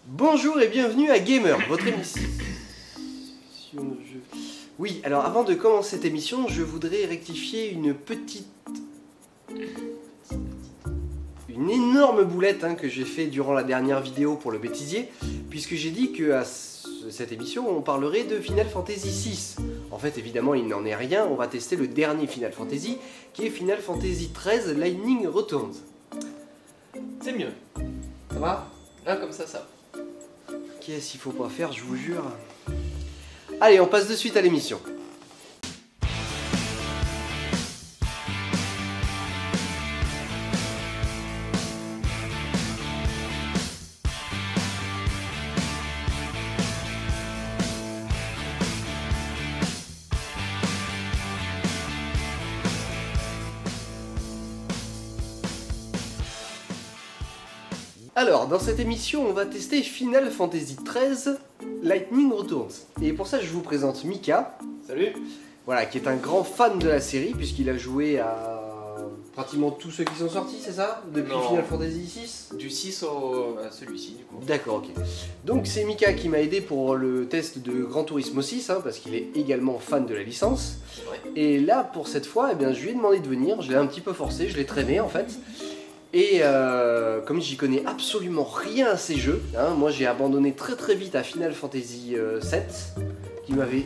Bonjour et bienvenue à Gamer, votre émission de jeu. Oui, alors avant de commencer cette émission, je voudrais rectifier une énorme boulette que j'ai fait durant la dernière vidéo pour le bêtisier, puisque j'ai dit que à cette émission on parlerait de Final Fantasy VI. En fait, évidemment, il n'en est rien, on va tester le dernier Final Fantasy, qui est Final Fantasy XIII Lightning Returns. C'est mieux. Ça va? Là, comme ça. Qu'est-ce qu'il faut pas faire, je vous jure. Allez, on passe de suite à l'émission. Alors, dans cette émission, on va tester Final Fantasy XIII Lightning Returns. Et pour ça, je vous présente Mika. Salut. Voilà, qui est un grand fan de la série, puisqu'il a joué à pratiquement tous ceux qui sont sortis, c'est ça? Depuis Non. Final Fantasy VI? Du 6 à celui-ci, du coup. D'accord, ok. Donc c'est Mika qui m'a aidé pour le test de Gran Turismo 6, parce qu'il est également fan de la licence. Ouais. Et là, pour cette fois, eh bien, je lui ai demandé de venir, je l'ai un petit peu forcé, je l'ai traîné en fait. Et comme j'y connais absolument rien à ces jeux, moi j'ai abandonné très vite à Final Fantasy VII, qui m'avait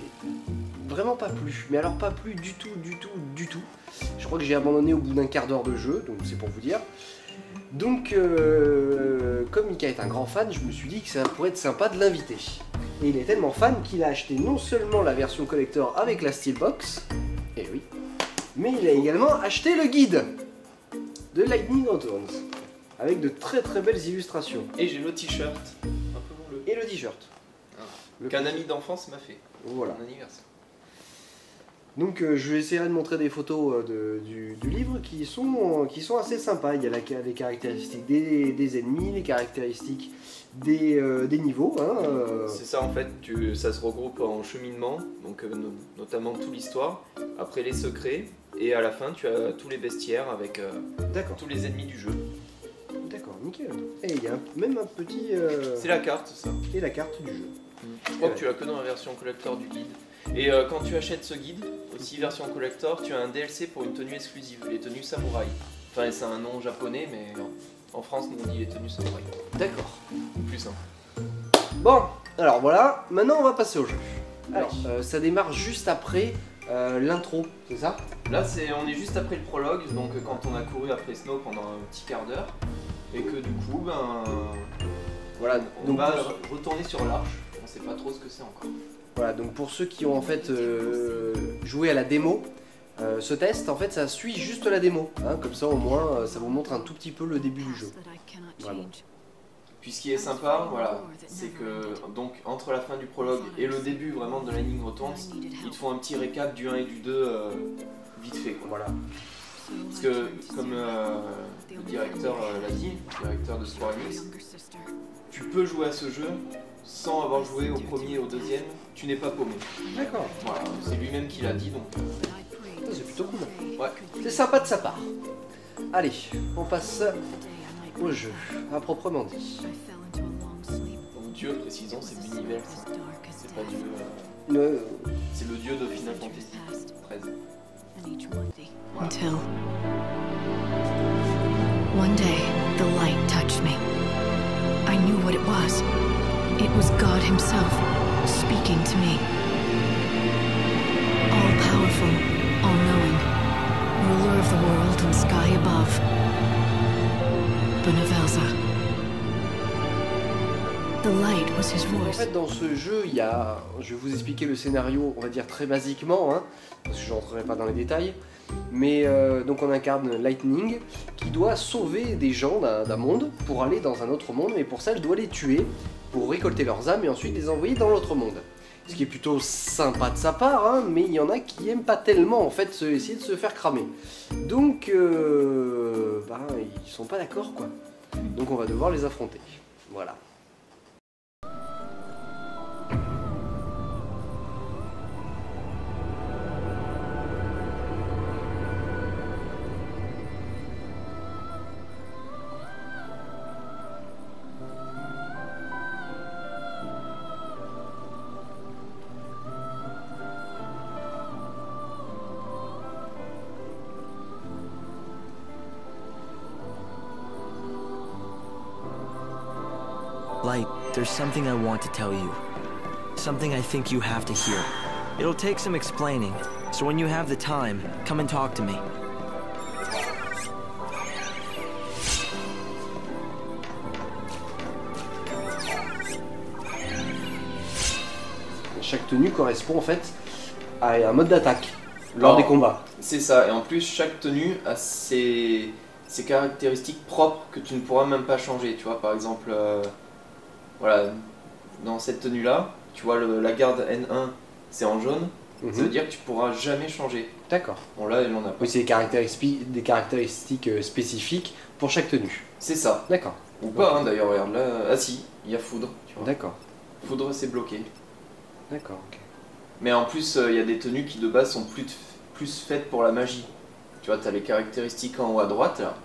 vraiment pas plu, mais alors pas plu du tout. Je crois que j'ai abandonné au bout d'un quart d'heure de jeu, donc c'est pour vous dire. Donc comme Mika est un grand fan, je me suis dit que ça pourrait être sympa de l'inviter. Et il est tellement fan qu'il a acheté non seulement la version collector avec la Steelbox, et oui, mais il a également acheté le guide de Lightning Returns, avec de très belles illustrations. Et j'ai le t-shirt. Un peu bleu. Et le t-shirt. Qu'un ami d'enfance m'a fait. Voilà. Mon anniversaire. Donc je vais essayer de montrer des photos du livre qui sont assez sympas. Il y a les caractéristiques des ennemis, les caractéristiques des niveaux. C'est ça en fait, ça se regroupe en cheminement, donc notamment toute l'histoire, après les secrets, et à la fin tu as tous les bestiaires avec D'accord. tous les ennemis du jeu. D'accord, nickel. Et il y a même un petit... C'est la carte, ça. Et la carte du jeu. Je crois que tu l'as que dans la version collector du guide. Et quand tu achètes ce guide, aussi version collector, tu as un DLC pour une tenue exclusive, les tenues samouraï. Enfin, c'est un nom japonais, mais en France, nous on dit les tenues samouraï. D'accord. Plus simple. Bon, alors voilà, maintenant on va passer au jeu. Alors, Allez. ça démarre juste après l'intro, c'est ça? Là, on est juste après le prologue, donc quand on a couru après Snow pendant un petit quart d'heure, et que du coup, Voilà, on donc va retourner sur l'arche. On sait pas trop ce que c'est encore. voilà, donc pour ceux qui ont en fait joué à la démo, ce test en fait ça suit juste la démo, comme ça au moins ça vous montre un tout petit peu le début du jeu. Vraiment. Puis ce qui est sympa, voilà, c'est que donc entre la fin du prologue et le début vraiment de Lightning Returns, ils te font un petit récap du 1 et du 2 vite fait, quoi. Voilà. Parce que comme le directeur l'a dit, le directeur de Square Enix, tu peux jouer à ce jeu sans avoir joué au premier et au deuxième, tu n'es pas paumé. D'accord. Voilà, c'est lui-même qui l'a dit, donc C'est plutôt cool. ouais. C'est sympa de sa part. Allez, on passe au jeu, à proprement dit. Donc Dieu, précisons, c'est l'univers, ça. C'est pas Dieu, Le... c'est le Dieu de Final Fantasy 13. Until one day the light touched me. I knew what it was. It was God himself speaking to me. All powerful, all knowing, ruler of the world and sky above. Benevelza. The light was his En voice. fait, dans ce jeu, il y a... Je vais vous expliquer le scénario, on va dire très basiquement, parce que je n'entrerai pas dans les détails. Mais donc on incarne Lightning, qui doit sauver des gens d'un monde pour aller dans un autre monde, mais pour ça, elle doit les tuer, pour récolter leurs âmes et ensuite les envoyer dans l'autre monde. Ce qui est plutôt sympa de sa part, mais il y en a qui aiment pas tellement, en fait, essayer de se faire cramer. Donc, ils sont pas d'accord, quoi. Donc on va devoir les affronter. Voilà. Light, there's something I want to tell you. Something I think you have to hear. It'll take some explaining, so when you have the time, come and talk to me. Chaque tenue correspond en fait à un mode d'attaque lors des combats. C'est ça, et en plus chaque tenue a ses caractéristiques propres que tu ne pourras même pas changer. Tu vois, par exemple, voilà, dans cette tenue là, tu vois la garde N1 c'est en jaune, ça veut dire que tu pourras jamais changer. D'accord. Bon là elle en a pas. Oui, c'est des caractéristiques spécifiques pour chaque tenue. C'est ça. D'accord. Ou pas hein, d'ailleurs, regarde là, ah si, il y a foudre. Tu vois. D'accord. Foudre c'est bloqué. D'accord, ok. Mais en plus il y a des tenues qui de base sont plus faites pour la magie. Tu vois, tu as les caractéristiques en haut à droite là,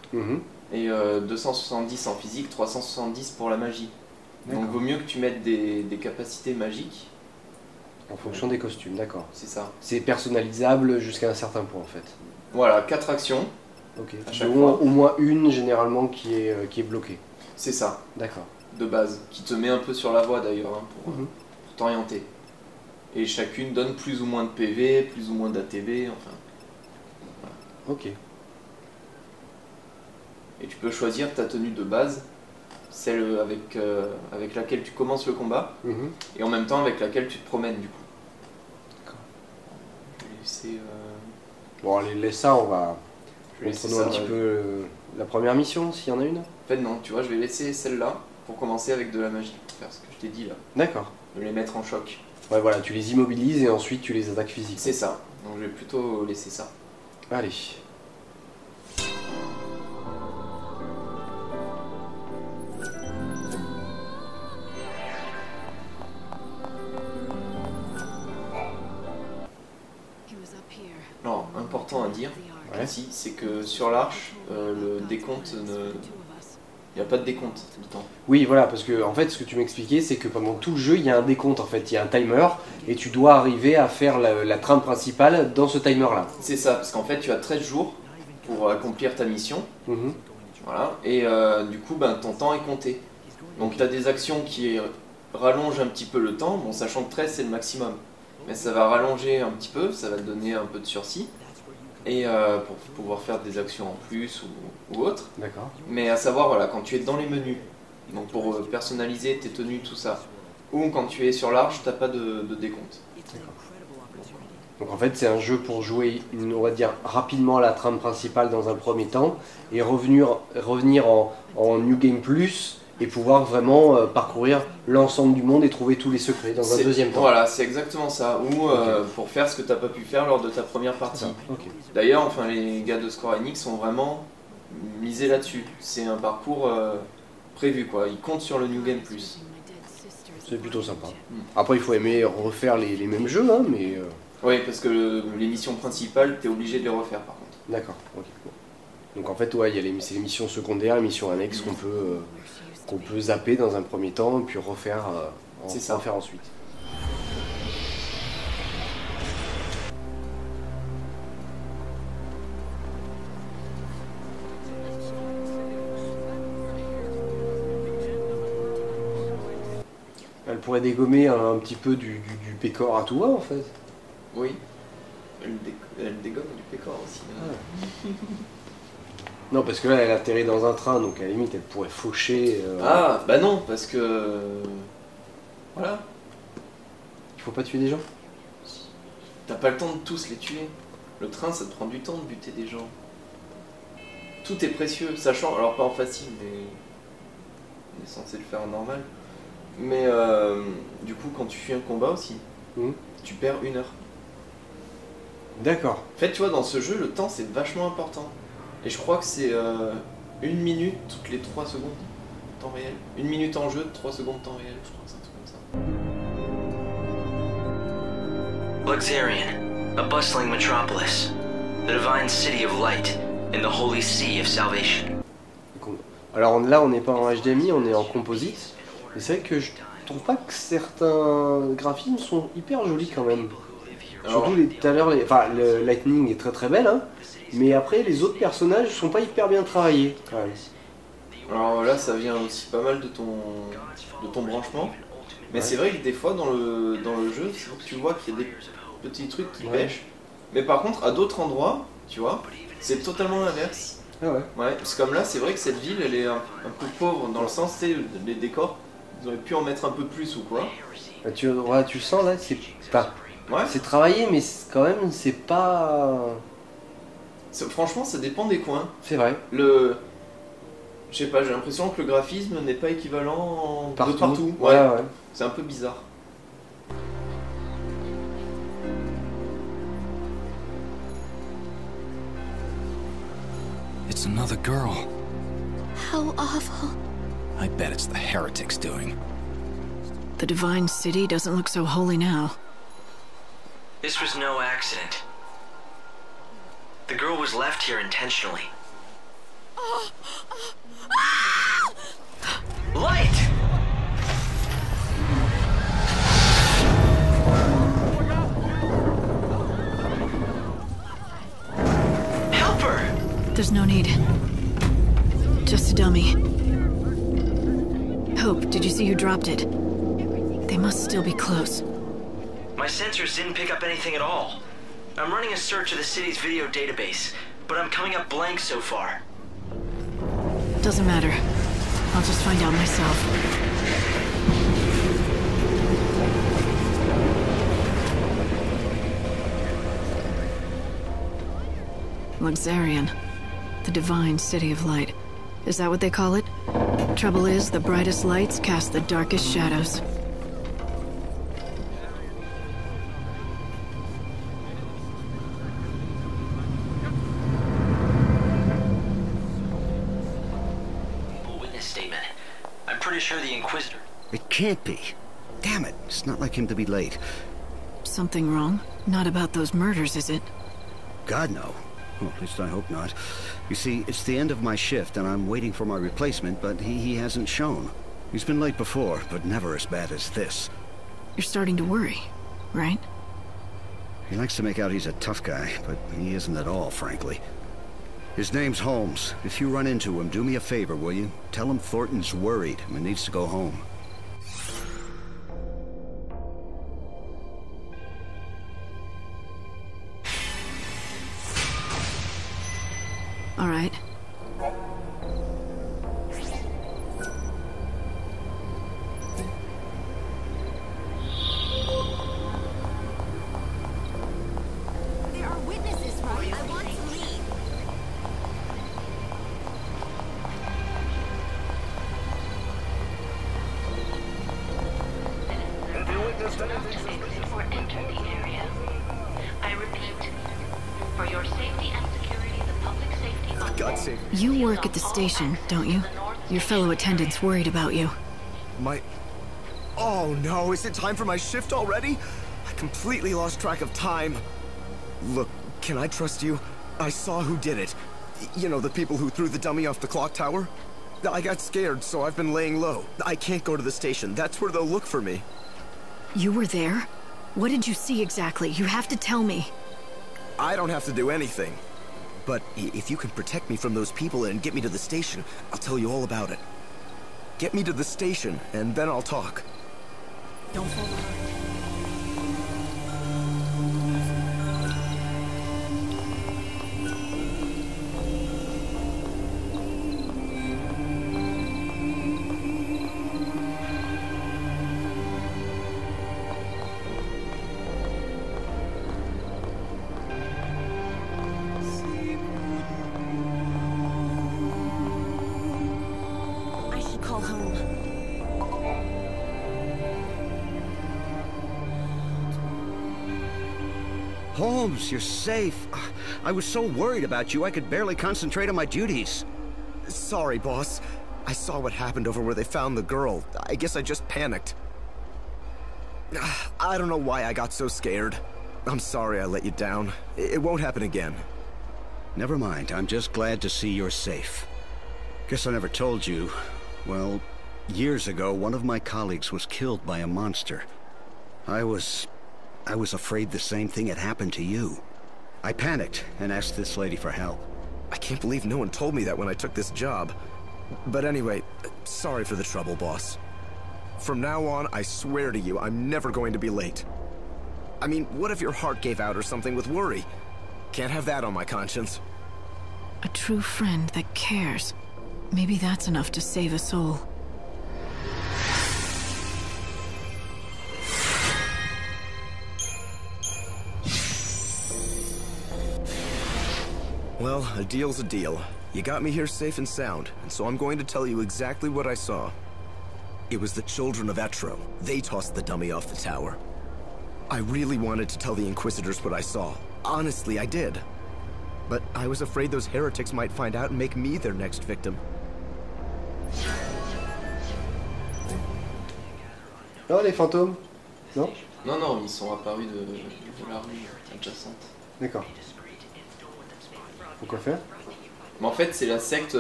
et 270 en physique, 370 pour la magie. Donc vaut mieux que tu mettes des capacités magiques. En fonction des costumes, d'accord. C'est ça. C'est personnalisable jusqu'à un certain point en fait. Voilà, 4 actions. Ok. À chaque fois. Au moins une généralement qui est bloquée. C'est ça, D'accord. de base. Qui te met un peu sur la voie d'ailleurs, hein, pour t'orienter. Et chacune donne plus ou moins de PV, plus ou moins d'ATB, enfin. Voilà. Ok. Et tu peux choisir ta tenue de base, celle avec laquelle tu commences le combat, et en même temps avec laquelle tu te promènes du coup. D'accord. Je vais laisser, Bon, allez, laisse ça, on va. je vais laisser Prenons ça, un petit peu la première mission, s'il y en a une. En fait non, tu vois, je vais laisser celle-là pour commencer avec de la magie, pour faire ce que je t'ai dit là, D'accord. de les mettre en choc. Ouais, voilà, tu les immobilises et ensuite tu les attaques physiques. C'est ça, donc je vais plutôt laisser ça. Allez. Alors, important à dire Ouais. ici, c'est que sur l'arche, le décompte il n'y a pas de décompte du temps. Oui, voilà, parce que en fait, ce que tu m'expliquais, c'est que pendant tout le jeu, il y a un décompte en fait, il y a un timer, et tu dois arriver à faire la trame principale dans ce timer-là. C'est ça, parce qu'en fait tu as 13 jours pour accomplir ta mission, voilà, et du coup ben, ton temps est compté. Donc tu as des actions qui rallongent un petit peu le temps, bon sachant que 13 c'est le maximum, mais ça va rallonger un petit peu, ça va te donner un peu de sursis, et pour pouvoir faire des actions en plus ou autre. D'accord. Mais à savoir, voilà, quand tu es dans les menus, donc pour personnaliser tes tenues, tout ça, ou quand tu es sur l'arche, t'as pas de décompte. Donc en fait, c'est un jeu pour jouer, on va dire, rapidement la trame principale dans un premier temps, et revenir en New Game Plus, et pouvoir vraiment parcourir l'ensemble du monde et trouver tous les secrets dans un deuxième temps. Voilà, c'est exactement ça. Ou pour faire ce que t'as pas pu faire lors de ta première partie. Okay. D'ailleurs, enfin, les gars de Square Enix ont vraiment misé là-dessus. C'est un parcours prévu, quoi. Ils comptent sur le New Game Plus. C'est plutôt sympa. Après, il faut aimer refaire les mêmes jeux, hein, mais... Oui, parce que les missions principales, t'es obligé de les refaire, par contre. D'accord, ok. Donc en fait, ouais, c'est les missions secondaires, les missions annexes qu'on peut zapper dans un premier temps, et puis refaire ensuite. Elle pourrait dégommer un petit peu du pécor à tout va, en fait. Oui, elle dégomme du pécor aussi. Ah. Non, parce que là, elle atterrit dans un train, donc à la limite, elle pourrait faucher. Ah, bah non, parce que... Voilà. Il faut pas tuer des gens. T'as pas le temps de tous les tuer. Le train, ça te prend du temps de buter des gens. Tout est précieux, sachant... Alors pas en facile, mais... On est censé le faire en normal. Mais du coup, quand tu fuis un combat aussi, tu perds 1 heure. D'accord. En fait, tu vois, dans ce jeu, le temps, c'est vachement important. Et je crois que c'est 1 minute toutes les 3 secondes, temps réel. 1 minute en jeu, 3 secondes temps réel, je crois que c'est un truc comme ça. Luxarian, a bustling metropolis, the divine city of light, in the holy sea of salvation. Alors là, on n'est pas en HDMI, on est en composite. Et c'est vrai que je trouve pas que certains graphismes sont hyper jolis quand même. Alors, Surtout tout à l'heure, le Lightning est très très belle, hein, mais après les autres personnages sont pas hyper bien travaillés quand même. Alors là, ça vient aussi pas mal de ton branchement. Mais c'est vrai que des fois dans le jeu, tu vois qu'il y a des petits trucs qui pêchent. Mais par contre, à d'autres endroits, tu vois, c'est totalement l'inverse. Ah ouais. Ouais, parce que comme là, c'est vrai que cette ville, elle est un peu pauvre dans le sens, tu sais, les décors, ils auraient pu en mettre un peu plus ou quoi. Bah, tu le sens là, c'est pas. Ouais. C'est travaillé, mais quand même, c'est pas. Franchement, ça dépend des coins. C'est vrai. Je sais pas, j'ai l'impression que le graphisme n'est pas équivalent de partout. Ouais. C'est un peu bizarre. It's another girl. How awful. I bet it's the heretics doing. The Divine City doesn't look so holy now. This was no accident. The girl was left here intentionally. Light! Help her! There's no need. Just a dummy. Hope, did you see who dropped it? They must still be close. My sensors didn't pick up anything at all. I'm running a search of the city's video database, but I'm coming up blank so far. Doesn't matter. I'll just find out myself. Luxarian. The Divine City of Light. Is that what they call it? Trouble is, the brightest lights cast the darkest shadows. Witness statement. I'm pretty sure the Inquisitor... It can't be. Damn it, it's not like him to be late. Something wrong? Not about those murders, is it? God, no. Well, at least I hope not. You see, it's the end of my shift, and I'm waiting for my replacement, but he hasn't shown. He's been late before, but never as bad as this. You're starting to worry, right? He likes to make out he's a tough guy, but he isn't at all, frankly. His name's Holmes. If you run into him, do me a favor, will you? Tell him Thornton's worried and needs to go home. All right. There are witnesses, right? I want to leave. Exit or enter the area. I repeat, for your safety and security, the public safety officer. You work at the station, don't you? Your fellow attendant's worried about you. Oh no, is it time for my shift already? I completely lost track of time. Look, can I trust you? I saw who did it. You know, the people who threw the dummy off the clock tower? I got scared, so I've been laying low. I can't go to the station. That's where they'll look for me. You were there? What did you see exactly? You have to tell me. I don't have to do anything. But if you can protect me from those people and get me to the station, I'll tell you all about it. Get me to the station, and then I'll talk. Don't fall behind. I should call home. Holmes, you're safe. I was so worried about you, I could barely concentrate on my duties. Sorry, boss. I saw what happened over where they found the girl. I guess I just panicked. I don't know why I got so scared. I'm sorry I let you down. It won't happen again. Never mind, I'm just glad to see you're safe. Guess I never told you. Well, years ago, one of my colleagues was killed by a monster. I was afraid the same thing had happened to you. I panicked and asked this lady for help. I can't believe no one told me that when I took this job. But anyway, sorry for the trouble, boss. From now on, I swear to you, I'm never going to be late. I mean, what if your heart gave out or something with worry? Can't have that on my conscience. A true friend that cares. Maybe that's enough to save a soul. Well, a deal's a deal. You got me here safe and sound, and so I'm going to tell you exactly what I saw. It was the children of Etro. They tossed the dummy off the tower. I really wanted to tell the Inquisitors what I saw. Honestly, I did. But I was afraid those heretics might find out and make me their next victim. Oh, les fantômes? Non? Non, non, ils sont apparus de la rue adjacente. D'accord. Pourquoi faire? Mais en fait, c'est la secte...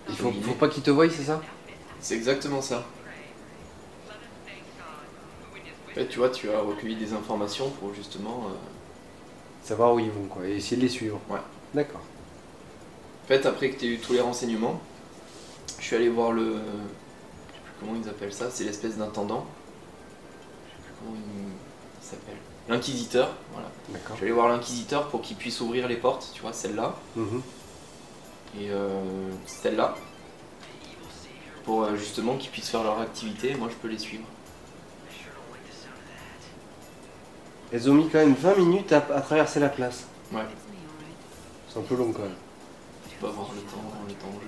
Il faut pas qu'ils te voient, c'est ça? C'est exactement ça. En fait, tu vois, tu as recueilli des informations pour justement... Savoir où ils vont, quoi, et essayer de les suivre. Ouais. D'accord. En fait, après que tu aies eu tous les renseignements, je suis allé voir le... Je sais plus comment ils appellent ça, c'est l'espèce d'intendant. Je sais plus comment il s'appelle. L'inquisiteur, voilà. D'accord. Je suis allé voir l'inquisiteur pour qu'il puisse ouvrir les portes, tu vois, celle-là. Et celle-là. Pour justement qu'ils puissent faire leur activité, moi je peux les suivre. Elles ont mis quand même 20 minutes à traverser la place. Ouais. C'est un peu long quand même. Tu peux avoir le temps en jeu.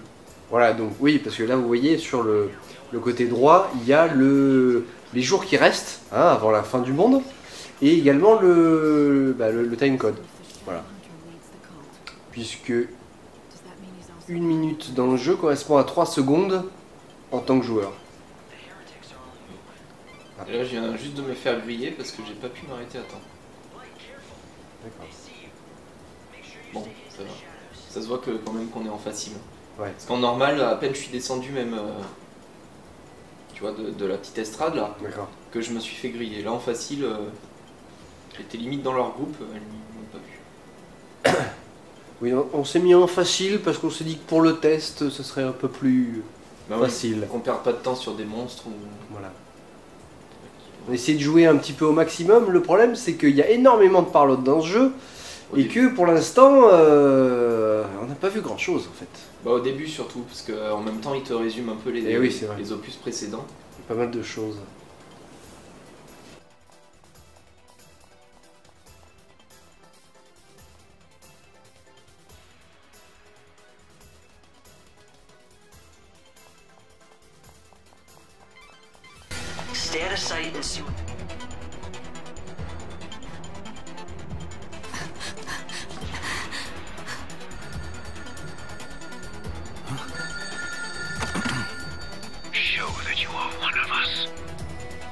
Voilà, donc oui, parce que là vous voyez sur le côté droit, il y a les jours qui restent hein, avant la fin du monde, et également le timecode. Voilà. Puisque 1 minute dans le jeu correspond à 3 secondes en tant que joueur. Et là, je viens juste de me faire griller parce que j'ai pas pu m'arrêter à temps. D'accord. Bon, ça va. Ça se voit que quand même qu'on est en facile. Ouais. Parce qu'en normal, à peine je suis descendu même, tu vois, de la petite estrade là, que je me suis fait griller. Là en facile, j'étais limite dans leur groupe, elles m'ont pas vu. Oui, on s'est mis en facile parce qu'on s'est dit que pour le test, ce serait un peu plus facile. Oui, qu'on perde pas de temps sur des monstres ou... Voilà. On essaie de jouer un petit peu au maximum. Le problème, c'est qu'il y a énormément de parlotte dans ce jeu et que pour l'instant, on n'a pas vu grand chose en fait. Bah, au début surtout, parce qu'en même temps, il te résume un peu les opus précédents. Il y a pas mal de choses. Stay out of sight and see. Show that you are one of us.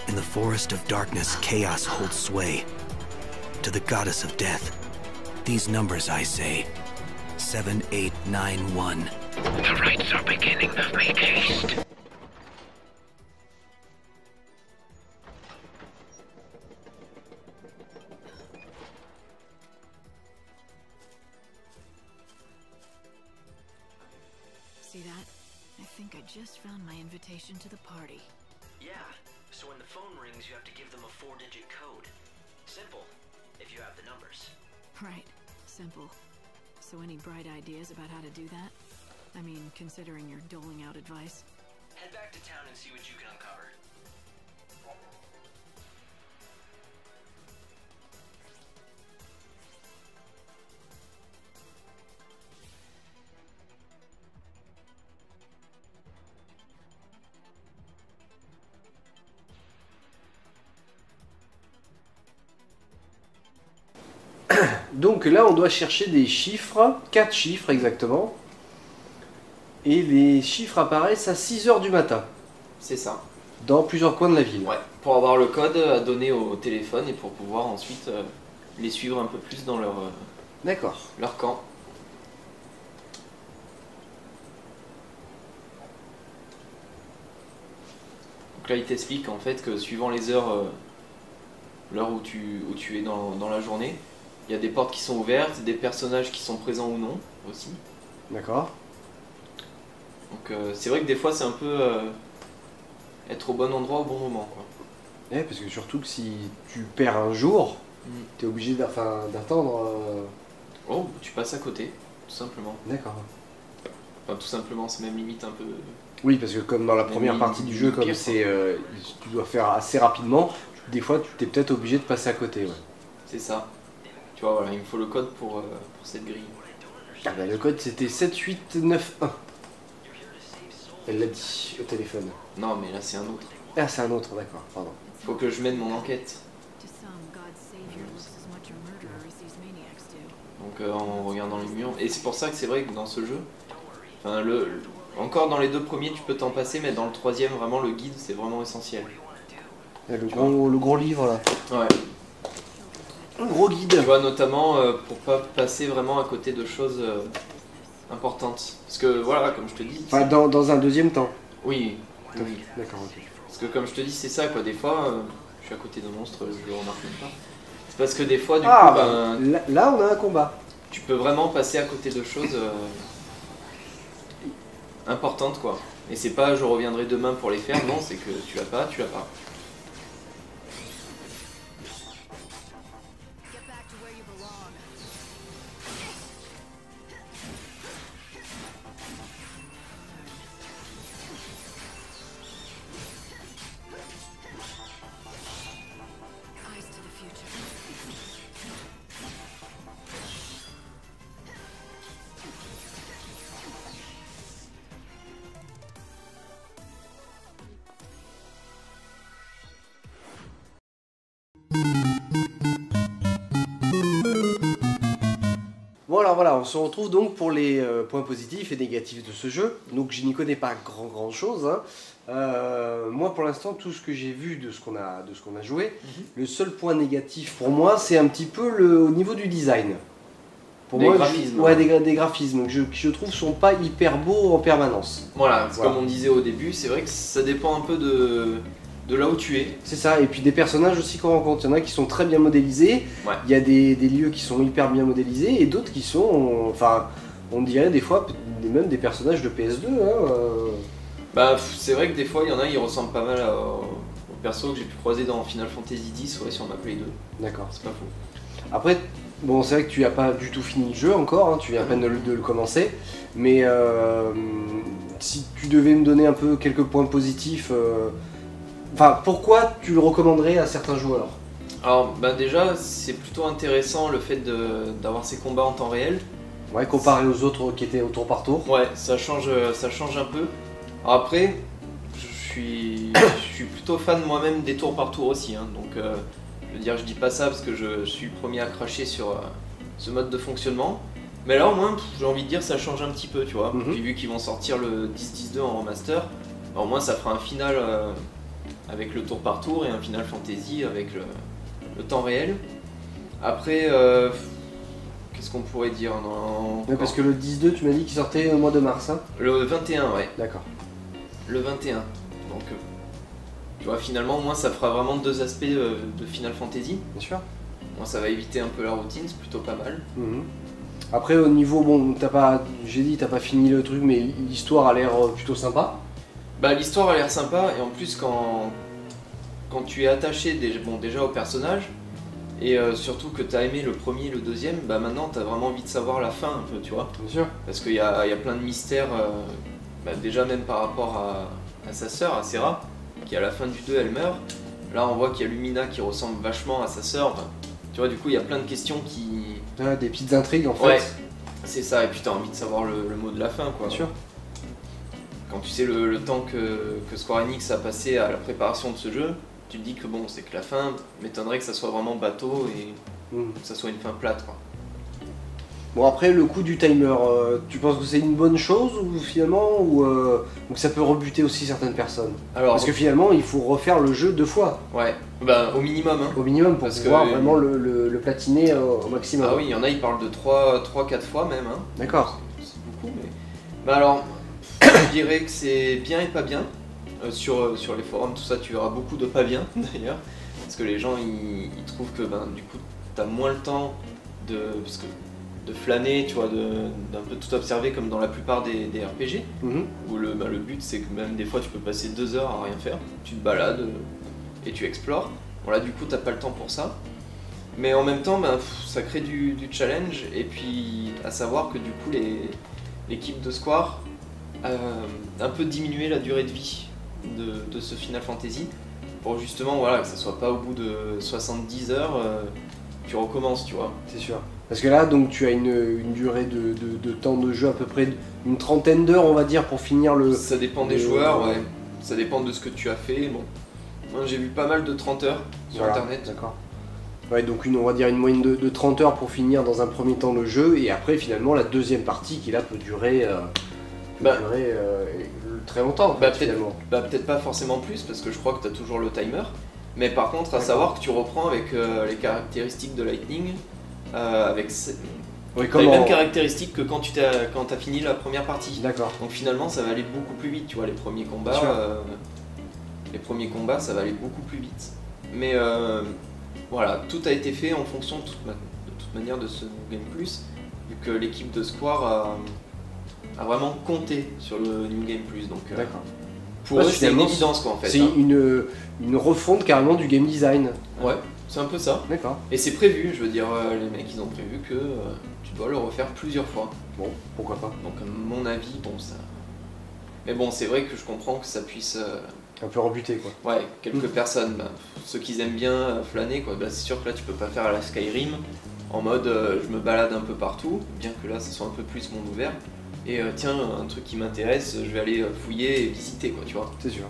In the forest of darkness, chaos holds sway. To the goddess of death, these numbers I say. 7891. The rites are beginning. Make haste. See that? I think I just found my invitation to the party. Yeah, so when the phone rings, you have to give them a 4-digit code. Simple, if you have the numbers. Right, simple. So any bright ideas about how to do that? I mean, considering you're doling out advice. Head back to town and see what you can uncover. Donc là, on doit chercher des chiffres, 4 chiffres exactement. Et les chiffres apparaissent à 6 h du matin. C'est ça. Dans plusieurs coins de la ville. Ouais, pour avoir le code à donner au téléphone et pour pouvoir ensuite les suivre un peu plus dans leur camp. Donc là, il t'explique en fait que suivant les heures, l'heure où tu es dans la journée, il y a des portes qui sont ouvertes, des personnages qui sont présents ou non aussi. D'accord. Donc c'est vrai que des fois c'est un peu être au bon endroit au bon moment, quoi. Ouais, parce que surtout que si tu perds un jour, t'es obligé d'attendre. Oh, tu passes à côté, tout simplement. D'accord. Enfin, tout simplement, c'est même limite un peu. Oui, parce que comme dans la première partie du jeu, comme c'est, tu dois faire assez rapidement, des fois tu t'es peut-être obligé de passer à côté. Ouais. C'est ça. Tu vois, voilà, il me faut le code pour cette grille. Ah bah, le code c'était 7891. Elle l'a dit au téléphone. Non, mais là c'est un autre. Ah, c'est un autre, d'accord, pardon. Faut que je mène mon enquête. Donc en regardant les murs. Et c'est pour ça que c'est vrai que dans ce jeu, enfin, encore dans les 2 premiers tu peux t'en passer, mais dans le 3e, vraiment le guide c'est vraiment essentiel. Le gros livre là. Ouais. Un gros guide. Tu vois, notamment pour pas passer vraiment à côté de choses importantes. Parce que voilà, comme je te dis. Enfin, dans un deuxième temps. Oui. Oui. D'accord, ok. Parce que comme je te dis, c'est ça quoi. Des fois, je suis à côté d'un monstre, je le remarque même pas. C'est parce que des fois, du coup, là on a un combat. Tu peux vraiment passer à côté de choses importantes quoi. Et c'est pas je reviendrai demain pour les faire, non, c'est que tu l'as pas, tu l'as pas. Bon alors voilà, on se retrouve donc pour les points positifs et négatifs de ce jeu. Donc je n'y connais pas grand chose. Hein. Moi pour l'instant, tout ce que j'ai vu de ce qu'on a joué, le seul point négatif pour moi, c'est un petit peu au niveau du design. Pour des moi, graphismes. des graphismes que je trouve sont pas hyper beaux en permanence. Voilà, comme on disait au début, c'est vrai que ça dépend un peu de là où tu es. C'est ça, et puis des personnages aussi qu'on rencontre. Il y en a qui sont très bien modélisés, ouais. Il y a des lieux qui sont hyper bien modélisés, et d'autres qui sont, enfin, on dirait des fois même des personnages de PS2. Hein, Bah, c'est vrai que des fois, il y en a, ils ressemblent pas mal aux persos que j'ai pu croiser dans Final Fantasy X, ouais, sur ma Play 2. D'accord. C'est pas faux. Après, bon, c'est vrai que tu n'as pas du tout fini le jeu encore, hein, tu viens à peine de le commencer, mais si tu devais me donner un peu quelques points positifs, enfin, pourquoi tu le recommanderais à certains joueurs? Alors, bah déjà, c'est plutôt intéressant le fait d'avoir ces combats en temps réel. Ouais, comparé aux autres qui étaient au tour par tour. Ouais, ça change un peu. Alors après, je suis plutôt fan moi-même des tours par tour aussi, hein, donc je veux dire, je dis pas ça parce que je suis le premier à cracher sur ce mode de fonctionnement. Mais là au moins, j'ai envie de dire, ça change un petit peu, tu vois. Puis vu qu'ils vont sortir le 10-10-2 en remaster, bah, au moins ça fera un final avec le tour par tour et un Final Fantasy avec le temps réel. Après, qu'est-ce qu'on pourrait dire Ouais, parce que le 10-2, tu m'as dit qu'il sortait au mois de mars, hein? Le 21, ouais. D'accord. Le 21. Donc, tu vois, finalement, moi, ça fera vraiment 2 aspects de Final Fantasy. Bien sûr. Moi, ça va éviter un peu la routine, c'est plutôt pas mal. Après, au niveau, bon, j'ai dit, t'as pas fini le truc, mais l'histoire a l'air plutôt sympa. Bah, l'histoire a l'air sympa, et en plus, quand tu es attaché déjà au personnage, et surtout que tu as aimé le premier et le deuxième, bah maintenant tu as vraiment envie de savoir la fin un peu, tu vois. Bien sûr. Parce qu'il y a plein de mystères, déjà même par rapport à sa sœur, à Serra, qui à la fin du 2 elle meurt. Là on voit qu'il y a Lumina qui ressemble vachement à sa sœur. Tu vois, du coup il y a plein de questions qui... Ah, des petites intrigues en fait. Ouais, c'est ça, et puis tu as envie de savoir le mot de la fin, quoi. Bien sûr. Quand tu sais le temps que Square Enix a passé à la préparation de ce jeu, tu te dis que bon, c'est que la fin, m'étonnerait que ça soit vraiment bateau et que ça soit une fin plate, quoi. Bon, après, le coup du timer, tu penses que c'est une bonne chose ou finalement, ou que ça peut rebuter aussi certaines personnes? Alors, parce que finalement, il faut refaire le jeu 2 fois. Ouais, bah au minimum. Hein. Au minimum, pour pouvoir vraiment le platiner au maximum. Ah oui, il y en a, ils parlent de 3-4 fois même. Hein. D'accord. C'est beaucoup, mais... Bah alors, je dirais que c'est bien et pas bien. Sur les forums, tout ça, tu verras beaucoup de pas bien d'ailleurs, parce que les gens ils trouvent que du coup t'as moins le temps parce que de flâner, tu vois, d'un peu tout observer comme dans la plupart des RPG, où le but c'est que même des fois tu peux passer 2 heures à rien faire, tu te balades et tu explores. Bon là du coup t'as pas le temps pour ça, mais en même temps ça crée du challenge, et puis à savoir que du coup l'équipe de Square a un peu diminué la durée de vie de ce Final Fantasy, pour justement voilà, que ça soit pas au bout de 70 heures tu recommences, tu vois. C'est sûr. Parce que là, donc, tu as une durée de temps de jeu à peu près une trentaine d'heures, on va dire, pour finir le... Ça dépend des joueurs, ouais. Ça dépend de ce que tu as fait. Bon. Moi, j'ai vu pas mal de 30 heures sur Internet. D'accord. Ouais, donc on va dire une moyenne de 30 heures pour finir dans un premier temps le jeu, et après, finalement, la deuxième partie qui, là, peut durer, très longtemps, finalement. Peut-être pas forcément plus, parce que je crois que tu as toujours le timer. Mais par contre, à savoir que tu reprends avec les caractéristiques de Lightning, avec les mêmes caractéristiques que quand tu as fini la première partie. D'accord. Donc finalement, ça va aller beaucoup plus vite, tu vois, les premiers combats, ça va aller beaucoup plus vite. Mais voilà, tout a été fait en fonction de toute manière de ce New Game Plus, vu que l'équipe de Square a vraiment compté sur le New Game Plus. Donc, d'accord. Pour eux, c'est une évidence, quoi, en fait. C'est une refonte carrément du game design. Ouais, c'est un peu ça. D'accord. Et c'est prévu, je veux dire, les mecs, ils ont prévu que tu dois le refaire plusieurs fois. Bon, pourquoi pas. Donc, à mon avis, bon, ça... Mais bon, c'est vrai que je comprends que ça puisse... un peu rebuter, quoi. Ouais, quelques personnes, ceux qui aiment bien flâner, quoi, c'est sûr que là, tu peux pas faire à la Skyrim, en mode, je me balade un peu partout, bien que là, ça soit un peu plus monde ouvert. Et tiens, un truc qui m'intéresse, je vais aller fouiller et visiter, quoi, tu vois. C'est sûr.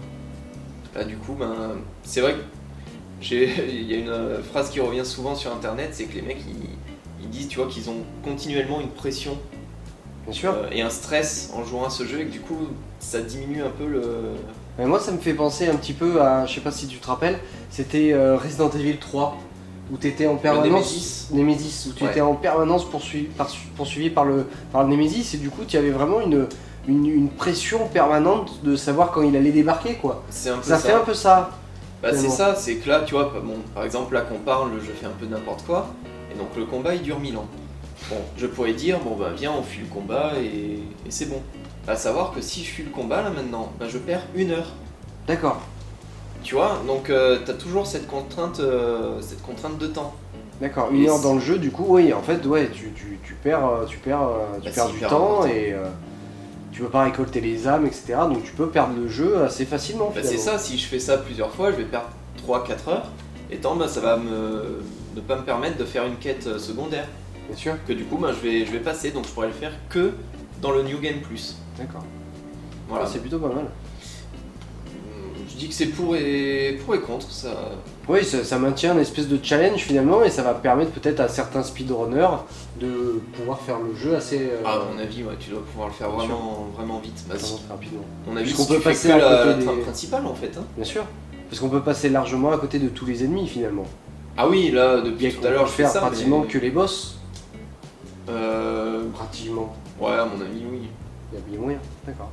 Là, du coup, c'est vrai que il y a une phrase qui revient souvent sur Internet, c'est que les mecs, ils disent, tu vois, qu'ils ont continuellement une pression. Bien sûr. Et un stress en jouant à ce jeu, et que du coup, ça diminue un peu le... Mais moi, ça me fait penser un petit peu à, je sais pas si tu te rappelles, c'était Resident Evil 3. Où tu étais en permanence. Nemesis, où tu étais en permanence poursuivi par le Nemesis, et du coup tu avais vraiment une pression permanente de savoir quand il allait débarquer, quoi. Ça fait un peu ça. Bah c'est ça, c'est que là tu vois, bon, par exemple là qu'on parle, je fais un peu n'importe quoi, et donc le combat il dure 1000 ans. Bon, je pourrais dire, bon bah viens on fuit le combat et c'est bon. À savoir que si je fuis le combat là maintenant, bah je perds 1 heure. D'accord. Tu vois, donc t'as toujours cette contrainte de temps. D'accord, 1 heure dans le jeu, du coup, oui, en fait, ouais, tu perds du temps, et tu peux pas récolter les âmes, etc. Donc tu peux perdre le jeu assez facilement. C'est ça, si je fais ça plusieurs fois, je vais perdre 3-4 heures, et tant ça va ne pas me permettre de faire une quête secondaire. Bien sûr. Que du coup, je vais passer, donc je pourrais le faire que dans le New Game Plus. D'accord. Voilà. C'est plutôt pas mal. Je dis que c'est pour et contre, ça... Oui, ça maintient une espèce de challenge finalement, et ça va permettre peut-être à certains speedrunners de pouvoir faire le jeu assez... à mon avis, ouais, tu dois pouvoir le faire vraiment vite. Rapidement. On a vu qu'on si peut tu fais passer que à la côté trame principale en fait. Hein. Bien sûr, parce qu'on peut passer largement à côté de tous les ennemis finalement. Ah oui, là, depuis tout à l'heure, je fais ça, pratiquement que les boss. Pratiquement. Ouais, à mon avis, oui. Il y a bien moyen, d'accord.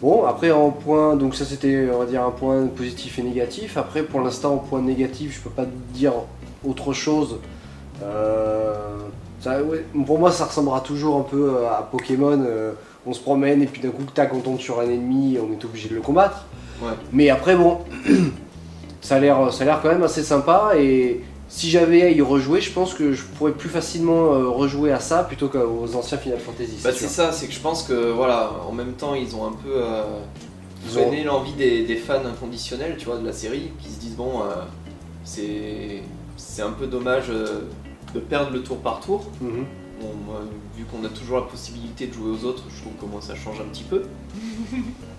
Bon, après en point, donc ça c'était, on va dire, un point positif et négatif. Après, pour l'instant, en point négatif, je peux pas dire autre chose. Ouais, pour moi, ça ressemblera toujours un peu à Pokémon. On se promène et puis d'un coup, tac, on tombe sur un ennemi, on est obligé de le combattre. Ouais. Mais après, bon, ça a l'air quand même assez sympa, et si j'avais à y rejouer, je pense que je pourrais plus facilement rejouer à ça plutôt qu'aux anciens Final Fantasy. Bah c'est ça, c'est que je pense que voilà, en même temps ils ont un peu freiné l'envie des fans inconditionnels, tu vois, de la série, qui se disent bon, c'est un peu dommage de perdre le tour par tour. Bon, moi, vu qu'on a toujours la possibilité de jouer aux autres, je trouve que moi ça change un petit peu.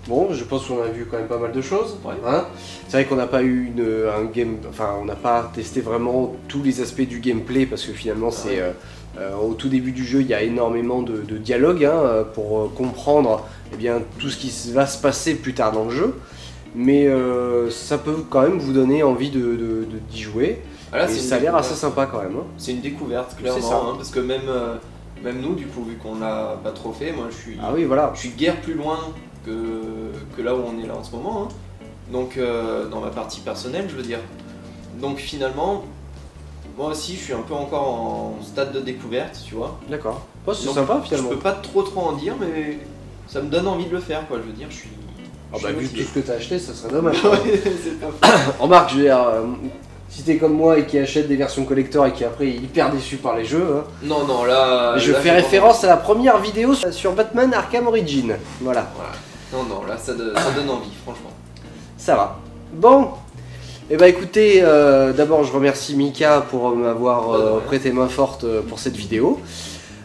Bon, je pense qu'on a vu quand même pas mal de choses. Ouais. Hein, c'est vrai qu'on n'a pas eu un game, enfin on n'a pas testé vraiment tous les aspects du gameplay, parce que finalement c'est au tout début du jeu il y a énormément de dialogue pour comprendre bien tout ce qui va se passer plus tard dans le jeu. Mais ça peut quand même vous donner envie d'y jouer. Là, et ça a l'air assez sympa quand même. Hein. C'est une découverte clairement, parce que même nous du coup, vu qu'on l'a pas trop fait, moi je suis guère plus loin que là où on est là en ce moment, hein. Donc dans ma partie personnelle je veux dire. Donc finalement moi aussi, je suis un peu encore en stade de découverte, tu vois. D'accord. Oh, c'est Donc, sympa finalement. Je peux pas trop en dire, mais ça me donne envie de le faire, quoi. Je veux dire, je suis. Ah je bah suis vu tout motivé. ce que t'as acheté, ça serait dommage. Ouais, c'est pas faux. Remarque, je veux dire, si t'es comme moi et qui achète des versions collector et qui après est hyper déçu par les jeux, hein, Non, non, là. je là, fais référence à la première vidéo sur Batman Arkham Origin. Voilà. Voilà. Non, non, là, ça donne envie, franchement. Ça va. Bon. Eh bah écoutez, d'abord je remercie Mika pour m'avoir prêté main forte pour cette vidéo.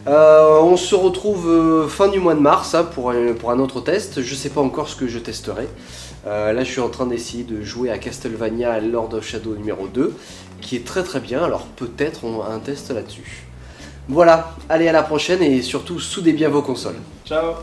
On se retrouve fin du mois de mars hein, pour un autre test. Je sais pas encore ce que je testerai. Là je suis en train d'essayer de jouer à Castlevania Lord of Shadow numéro 2 qui est très très bien, alors peut-être on a un test là-dessus. Voilà, allez à la prochaine et surtout soudez bien vos consoles. Ciao.